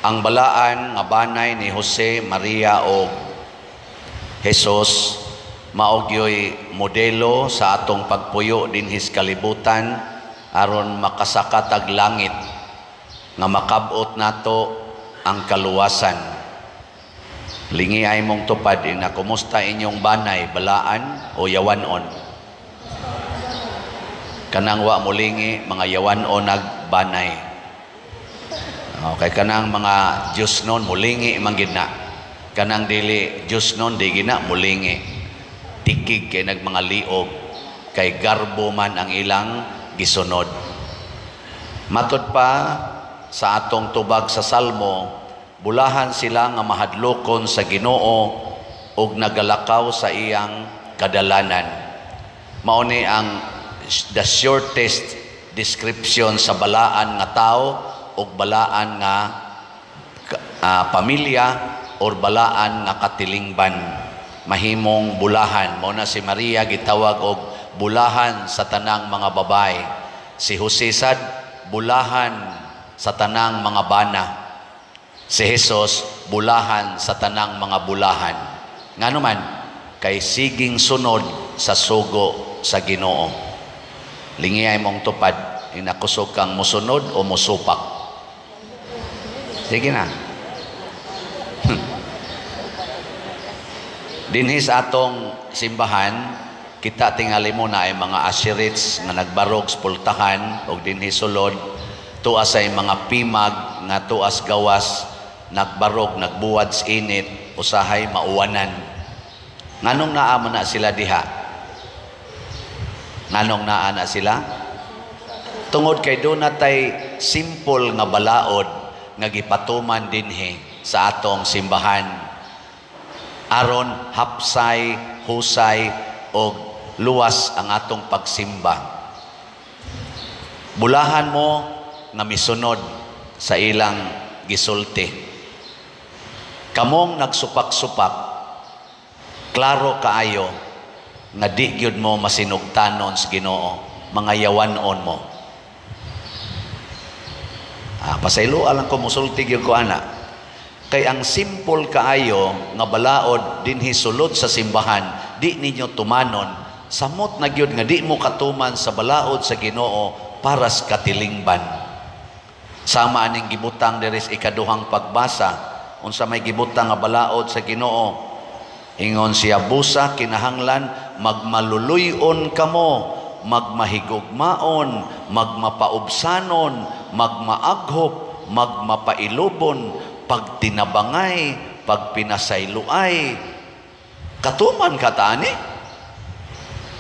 Ang balaan nga banay ni Jose, Maria o Jesus maogyoy modelo sa atong pagpuyo dinhis kalibutan aron makasakatag langit nga makabot nato ang kaluwasan. Lingi ay mong tupad na kumusta inyong banay, balaan o yawanon? Kanang wa mulingi mga yawanon nagbanay. Okay, kanang mga Diyos nun, mulingi imang gina. Kanang dili Diyos nun, di gina, mulingi. Tikig kay nag mga liog, kay garbo man ang ilang gisunod. Matod pa sa atong tubag sa Salmo, bulahan sila nga mahadlokon sa Ginoo ug nagalakaw sa iyang kadalanan. Mauni ang the shortest description sa balaan nga tao o balaan nga pamilya o balaan nga katilingban. Mahimong bulahan. Muna si Maria gitawag og bulahan sa tanang mga babay. Si Jose sad bulahan sa tanang mga bana. Si Jesus bulahan sa tanang mga bulahan. Ngano man kay siging sunod sa sugo sa Ginoo. Lingi ay mong tupad, inakusog kang musunod o musupak. Sige na. Dinhis atong simbahan, kita tingali mo na ay mga ashirits nga nagbarog spultahan o dinhis sulod, tuas ay mga pimag nga tuas gawas, nagbarog, nagbuwad sa init, usahay mauwanan. Nganong naama na sila diha? Nganong naa na sila? Tungod kay doon natay simple nga balaod nga gipatuman dinhi sa atong simbahan aron hapsay, husay o luwas ang atong pagsimba. Bulahan mo nga misunod sa ilang gisulti. Kamong nagsupak-supak, klaro kaayo nga di gyud mo masinugtanon sa Ginoo, mga yawanon mo. Pasaylo alang ko musulti gyud ko ana. Kay ang simple kaayo nga balaod dinhi sulod sa simbahan, di ninyo tumanon, samot na gyud nga di mo katuman sa balaod sa Ginoo para sa katilingban. Sama aning gibutang diri sa ikaduhang pagbasa, unsa may gibutang nga balaod sa Ginoo. Ingon siya, busa kinahanglan magmaluluyon kamo, magmahigugmaon, magmapaubsanon, magmaaghop, magmapailubon, pagtinabangay, pagpinasayluay. Katuman ka tani?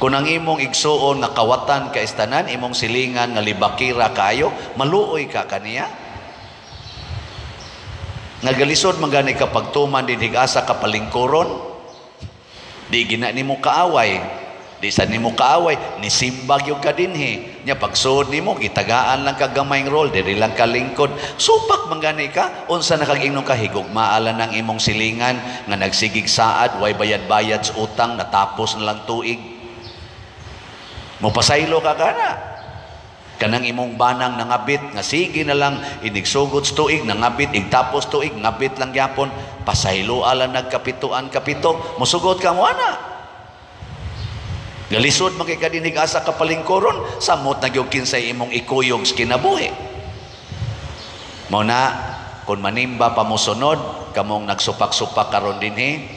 Kung ang imong igsuon nga kawatan ka istanan, imong silingan nga libakira kayo, maluoy ka kaniya. Nagalisod magani ka pagtuman din higasa ka palingkuron, di gina nimo kaaway. Di sa nimo kaaway, nisimbag yung ka dinhi. Nya pagsuod nimo, gitagaan lang kagamayng role, diri lang kalingkod. Supak manggani ka, unsa na kag ingnon ka, higugmaalan ng imong silingan, nga nagsigig saad, way bayad-bayad sa utang, natapos na lang tuig. Mupasaylo ka kana. Kanang imong banang nangabit, nga sige na lang, inigsugod sa tuig, nangabit, igtapos tuig, ngabit lang yapon, pasaylo alang nagkapituan kapito, musugod ka mo ana. Galisod magkikadinig asa kapalingkoron, samot na gyud kinsay imong ikuyog sa kinabuhi. Mao na kun manimba pa mo sunod, kamong nagsupak-supak karon dinhi.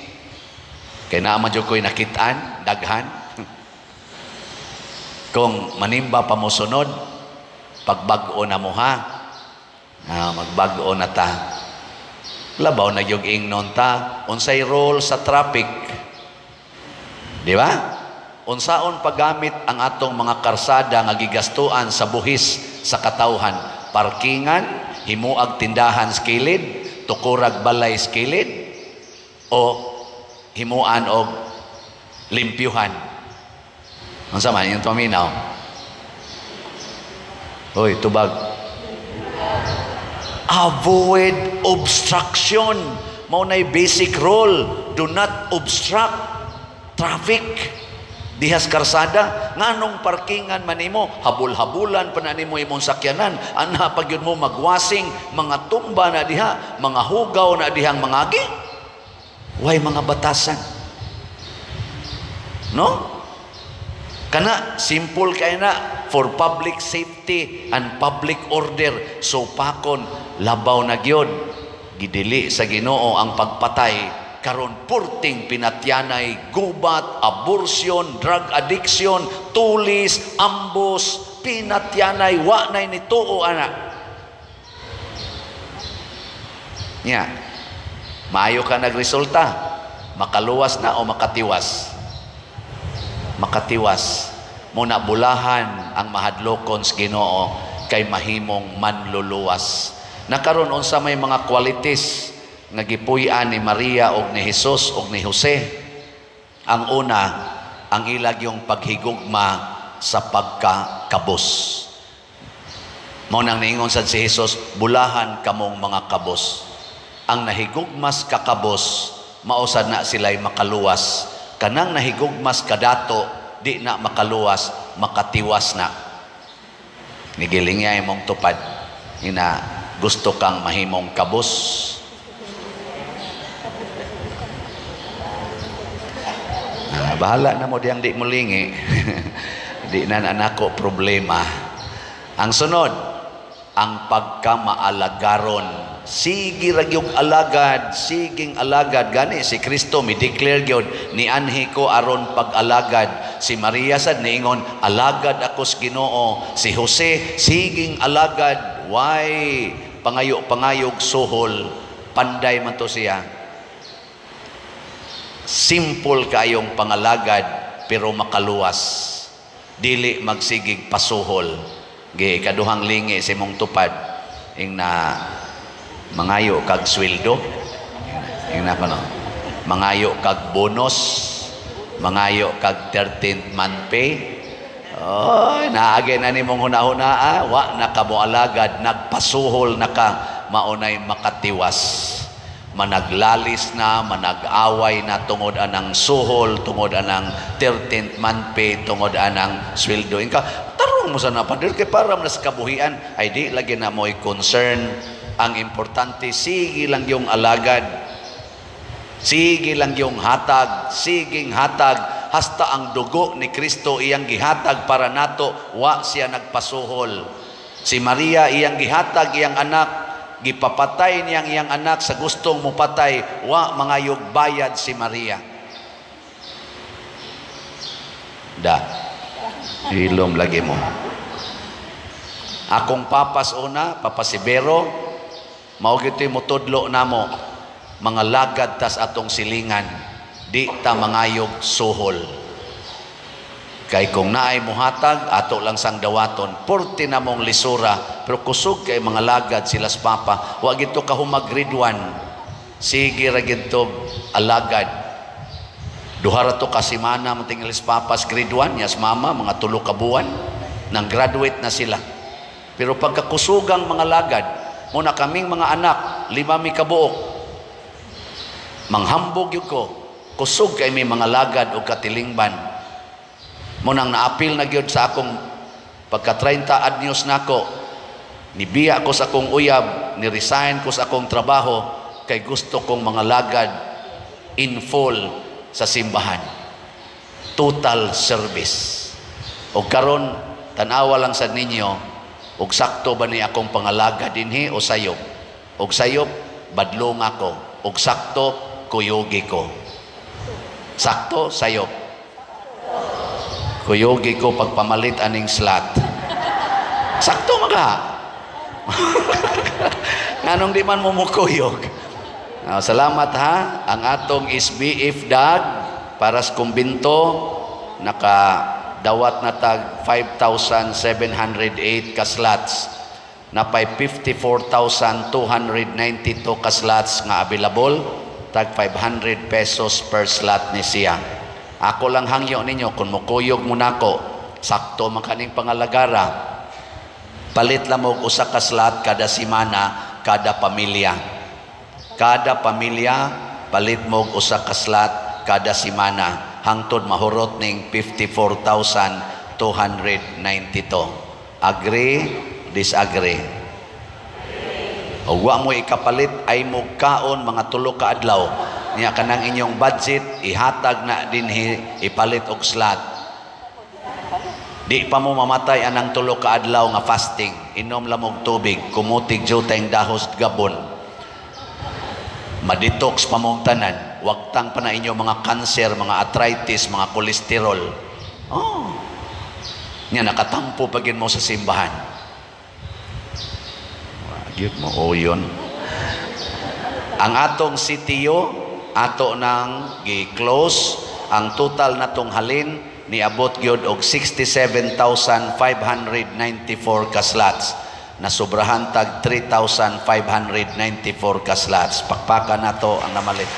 Kay naa man jud koy nakit-an daghan. Kung manimba pa mo sunod, pagbag-o na mo ha. Magbag-o na ta. Labaw na gyud ingnon ta, unsay role sa traffic. Di ba? Unsaon paggamit ang atong mga karsada nga gigastuan sa buhis sa katawhan, parkingan, himuag tindahan sa kilid, tukurag balay sa kilid, o himuan og limpyuhan. Unsa man yung paminaw? Hoy, tubag. Avoid obstruction. Mao nay basic rule. Do not obstruct traffic. Dihas karsada, nganong parkingan man nimo, habul-habulan pa na nimo imong sakyanan, anha pag yun mo magwasing, mga tumba na diha, mga hugaw na dihang mangagi. Way mga batasan. No? Kana, simple kay na, for public safety and public order. So pakon, labaw na gyud. Gidili sa Ginoo ang pagpatay, karon purting pinatyanay, gubat, abortion, drug addiction, tulis, ambos, pinatyanay, wa nay ni tuo ana. Nya, maayo ka nagresulta, makaluwas na o makatiwas? Makatiwas. Muna bulahan ang mahadlokon sa Ginoo kay mahimong manluluwas. Nakaroon unsa may mga qualities nga gipuy-an ni Maria og ni Jesus og ni Jose. Ang una, ang ilag yung paghigugma sa pagkakabos. Mao nang niingon sad si Jesus, bulahan kamong mga kabos. Ang nahigugmas kakabos, mausad na sila'y makaluwas. Kanang nahigugmas kadato, di na makaluwas, makatiwas na. Nigiling niya imong tupad. Ina, gusto kang mahimong kabos. Bahala na mo diyang di mulingi. Di na anako problema. Ang sunod, ang pagkamaalagaron. Sige ragyog alagad, siging alagad. Gani si Kristo mi-declare gyud, ni anhi ko aron pag-alagad. Si Maria sad niingon, alagad ako sa Ginoo. Si Jose, siging alagad. Why? Pangayog suhol. Panday man to siya. Simple kayong pangalagad pero makaluwas. Dili magsigig pasuhol. Gi kaduhang lingi si mong tupad ing na mangayo kag sweldo. Ing na kono. Mangayo kag bonus, mangayo kag 13th month pay. Oy, naagi na nimong hunahuna, wa nakamoalagad, nagpasuhol naka, maunay makatiwas. Managlalis na, manag-away na tungod anang suhol, tungod anang 13th month pay, tungod anang sweldo. Inka, tarong mo sa napadir, kay para mas kabuhian, ay di lagi na mo'y concern. Ang importante, sige lang yung alagad. Sige lang yung hatag, siging hatag, hasta ang dugo ni Kristo iyang gihatag para nato, wa siya nagpasuhol. Si Maria iyang gihatag iyang anak, gipapatay niyang iyang anak sa gustong mupatay, wa mangayog bayad si Maria. Hilom lagi mo. Akong papas una, papasibero, maugito'y mutudlo na mo, mga lagad tas atong silingan, di ta mangayog suhol. Kay kung naay muhatag, ato lang sang dawaton, porti na mong lisura, pero kusog kay mga lagad silas papa, wag ito kahumag grade 1, sige ra ginto alagad. Duhara to kasimana matingilis papas grade 1, yas mama, mga 3 ka buwan, nang graduate na sila. Pero pagkakusugang mga lagad, muna kaming mga anak, 5 mi kabuok, manghambog yun ko, kusog kay may mga lagad o katilingban. Munang naapil na gyud sa akong pagka 30 anyos nako, nibiya ko sa akong uyab, ni-resign ko sa akong trabaho kay gusto kong mga lagad in full sa simbahan. Total service. O karon tanawa lang sa ninyo, og sakto ba ni akong pangalaga dinhi o sayop? Og sayop badlong ako, og sakto kuyogi ko. Sakto sayop. Kuyogi ko pagpamalit aning slot. Sakto mga. Nganong di man mo mukuyog. Salamat ha. Ang atong SBF dag para sa kumbinto nakadawat na tag 5,708 ka slots. Napay 54,292 ka slots nga available. Tag 500 pesos per slot ni siya. Ako lang hangyo ninyo, kung mukuyog mo nako, sakto man kaning pangalagara, palit lang mo usa ka slot kada simana, kada pamilya. Kada pamilya, palit mo usa ka slot kada simana. hangtod mahurot ning 54,292. Agree, disagree? O wa mo ikapalit ay mo kaon mga tulo ka adlaw. Niya kanang inyong budget ihatag na dinhi ipalit og slot. Di pa mo mamatay anang tulo ka adlaw nga fasting. Inom lamog tubig, kumutig jutay dahos gabon. Madetox pa mong tanan. Wagtang pa na inyong mga cancer, mga arthritis, mga kolesterol. Oh. Niya nakatampo pagin mo sa simbahan. Wagit mo o yun. Ang atong CTO, ato nang gi-close, ang total natong halin niabot gyud og 67,594 ka slots. Nasubrahan tag 3,594 ka slots. Pakpakan nato ang namalit.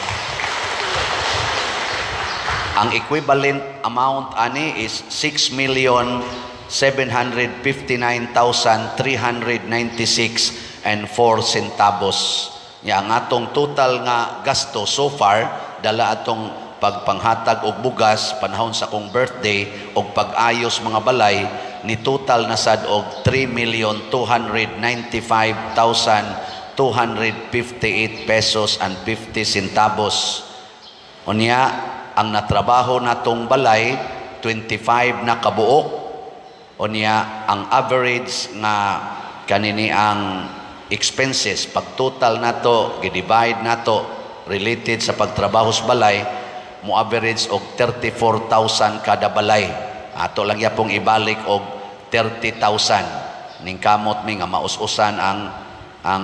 Ang equivalent amount ani is 6,759,396 and 4 centavos. Ya ang atong total nga gasto so far dala atong pagpanghatag og bugas panahon sa kong birthday og pag-ayos mga balay ni total na sad og 3,295,258 pesos and 50 centavos. Unya ang natrabaho natong balay 25 na kabuok. Unya ang average nga kanini ang expenses pag total nato gi-divide nato related sa pagtrabaho sa balay mo average og 34,000 kada balay. Ato lang yapong ibalik og 30,000 ning kamot mi nga maus-usan ang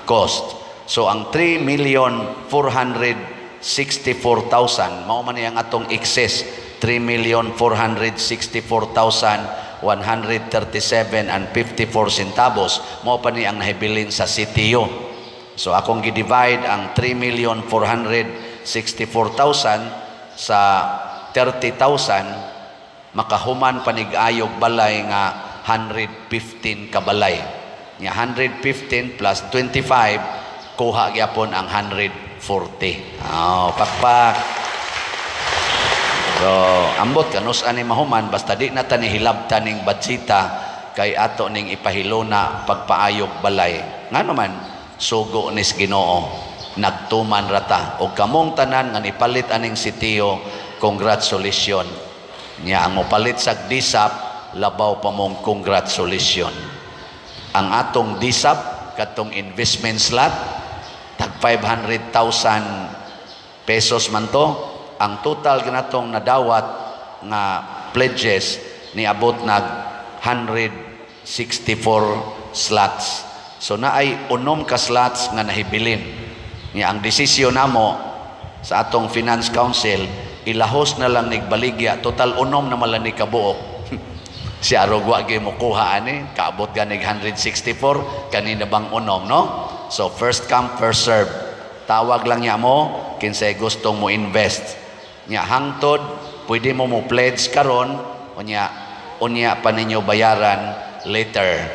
cost. So ang 3,464,000 mao man yang atong excess 3,464,137 and 54 centavos mao pa ni ang nahibilin sa CTO. So akong gi-divide ang 3,464,000 sa 30,000 makahuman panigayog balay nga 115 ka balay. Nya 115 plus 25 kuha gyapon ang 140. Pakpak. So ambot kanus ani mahuman basta di na tani hilabtan ning badsita kay ato ning ipahilona pagpaayog balay. Ngano man sugo nis Ginoo nagtuman rata o kamong tanan nga nipalit aning sitiyo, congratulations. Nya ang mopalit sa disap labaw pa mong congratulations. Ang atong disap katong investment slot tag 500,000 pesos man to. Ang total ganatong nadawat nga pledges niabot nag 164 slots. So naay unom ka slots nga nahibilin. Nga ang desisyon namo sa atong Finance Council ilahos na lang nigbaligya total unom na malan ni kabuok. Si arogwa gyud mo kuha ani kaabot ganig 164 kanina bang unom no? So first come first serve. Tawag lang niya mo kinsay gustong mo invest. Nya hangtod pwede mo pledge karon unya pa ninyo bayaran later.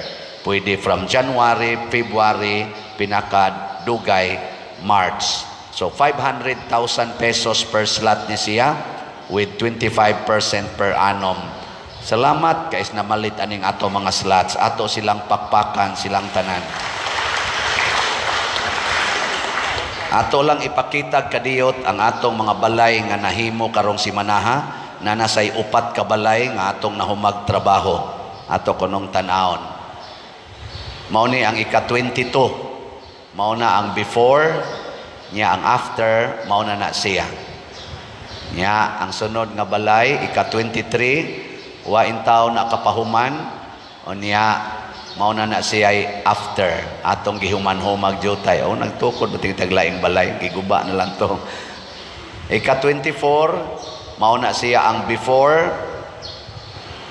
Pwede from January, February, pinaka dugay March. So 500,000 pesos per slot ni siya with 25% per annum. Salamat kais na malit aning ato mga slots. Ato silang pakpakan, silang tanan. Ato lang ipakita kadiyot ang atong mga balay nga nahimo karong simanaha na nasay upat ka balay nga atong nahumag trabaho. Ato kunong tan-aon. Mao ni ang ika-22. Mao na ang before, niya ang after, mao na siya. Niya ang sunod nga balay, ika-23, wa intaw na kapahuman, o niya, mao na siya ay after. Atong gihuman-humag jutay. O, nagtukod, buting taglaing balay, giguba na lang to. Ika-24, mao na siya ang before,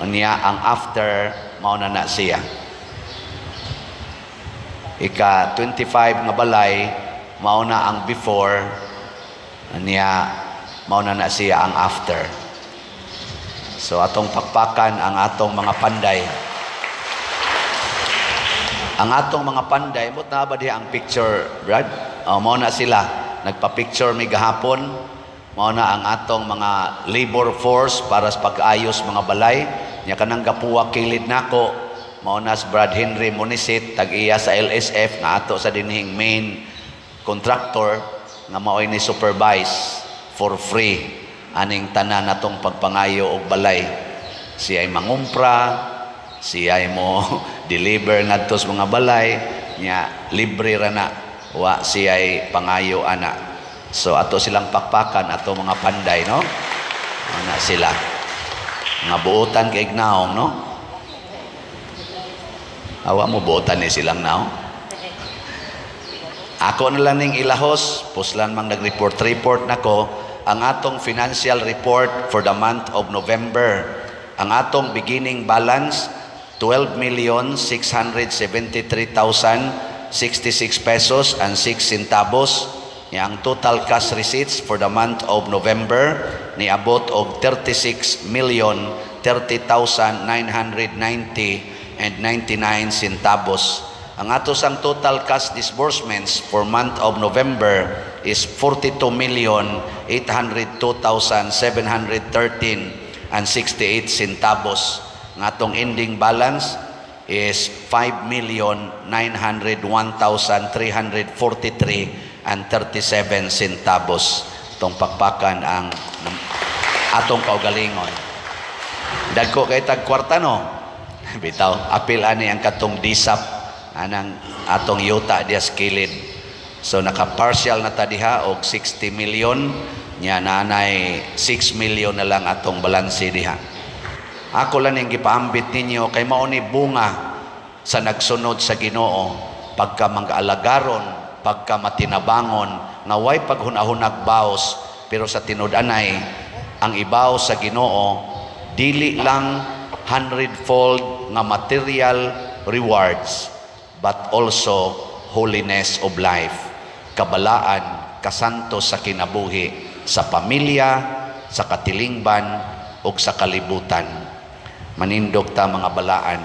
o niya ang after, mao na siya. Ika-25 nga balay, mao na ang before, niya, mao na siya ang after. So atong pakpakan ang atong mga panday. Ang atong mga panday, mut na ba diha ang picture, Brad? Mao na sila. Nagpa-picture mi gahapon. mao na ang atong mga labor force para sa pag-ayos mga balay. Nya kanang gapuwa kilid nako mao na si Brad Henry Munisit tag-iya sa LSF nga ato sa dinhing main contractor nga mao'y ni supervise for free aning tanan natong pagpangayo og balay. Siya ay mangumpra, siya ay mo deliver ngadto sa mga balay nya libre ra na wa siya ay pangayo ana. So ato silang pakpakan ato mga panday no. Ana sila. Mga buotan kay ignaong no. Awa mo buotan ni silang naong. Ako na lang ning ilahos, puslan mang nag-report nako ang atong financial report for the month of November. Ang atong beginning balance 12,673,066 pesos and 6 centavos. Ang total cash receipts for the month of November niabot og 36,030,990 and 99 centavos. Ang ato sang total cash disbursements for month of November is 42,802,713 and 68 centavos. Ang atong ending balance is 5,901,343 and 37 centavos. Itong pakpakan ang atong kaugalingon. Dagko kay tag kwarta no. Bitaw, apil ani ang katong disap anang atong yuta dias kilid. So naka-partial na ta diha og 60 million nya nanay 6 million na lang atong balanse diha. Ako lang ning gipaambit ninyo kay mao ni bunga sa nagsunod sa Ginoo pagka mangaalagaron pagka matinabangon nga way paghunahunag baos pero sa tinud-anay ang ibaos sa Ginoo dili lang 100-fold nga material rewards but also holiness of life, kabalaan, kasanto sa kinabuhi sa pamilya, sa katilingban ug sa kalibutan. Manindog ta mga balaan